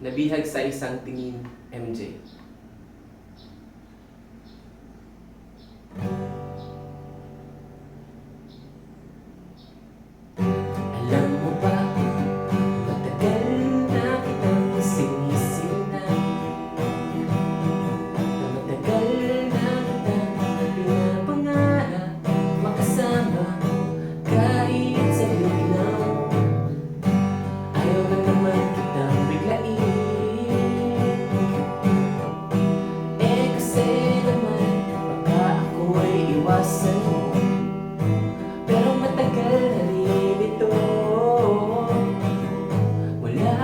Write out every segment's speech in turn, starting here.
Nabihag sa isang tingin, MJ. Alam mo ba, matagal na kitang sinisindan, na matagal na kitang pinapangarap makasama kahit saglit lang. Ayaw na naman kitang biglain, kasi naman baka ako'y iwasan mo. Pero matagal na rin ito, wala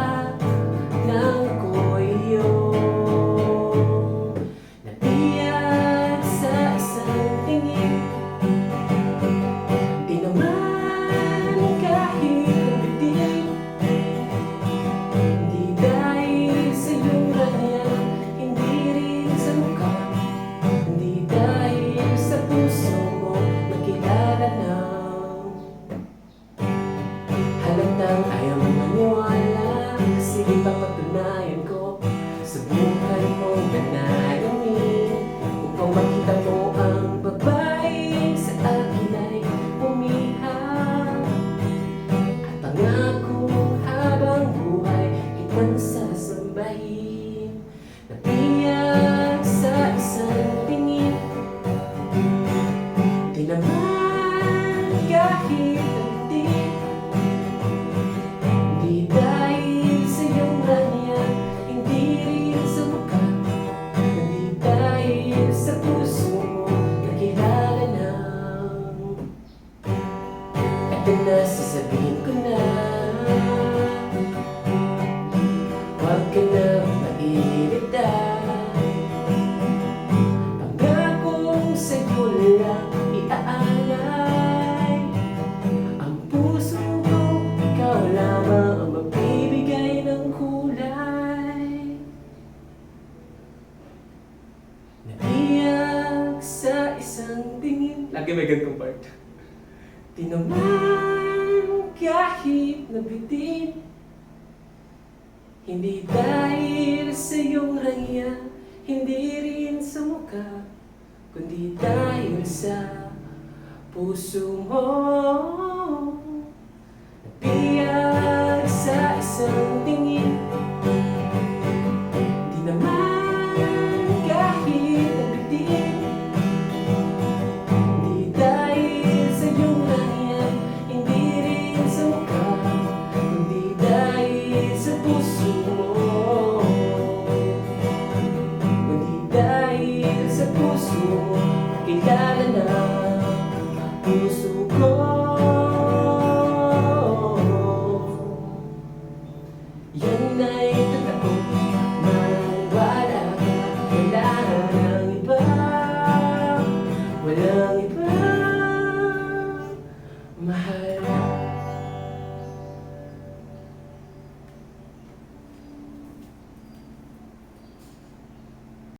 nang ako'y iyong nabiyag sa isang tingin. Di naman kahit bitin, di dahil sa iyong ganyan, hindi rin sa mukha, hindi dahil sa puso mo nakilala na. Halatang ayaw mo maniwala, kasi papatunayan ko sa buhay mo na naramin, upang makita mo ang babae sa akin ay umihang. At pangako habang buhay kitang sasambahin, nabiyag sa isang tingin. Di naman kahit nabitin, di dahil sa iyong ganyan, hindi rin sa mukha, hindi dahil sa puso mo nakilala na. Ito na sasabihin ko na, huwag ka na mairita. Pangakong sa'yo lang iaalay ang puso ko, ikaw lamang ang magbibigay ng kulay. Nabiyag sa isang tingin. Lagi may gantong part. Di naman kahit nabitin, hindi dahil sa iyong rangya, hindi rin sa mukha, kundi dahil sa puso mo. Nabiyag sa isang tingin, di naman kahit nabitin, di dahil sa iyong rangya, hindi rin sa mukha, kundi dahil sa puso mo, kundi dahil sa puso mo kilala na puso ko. Yan na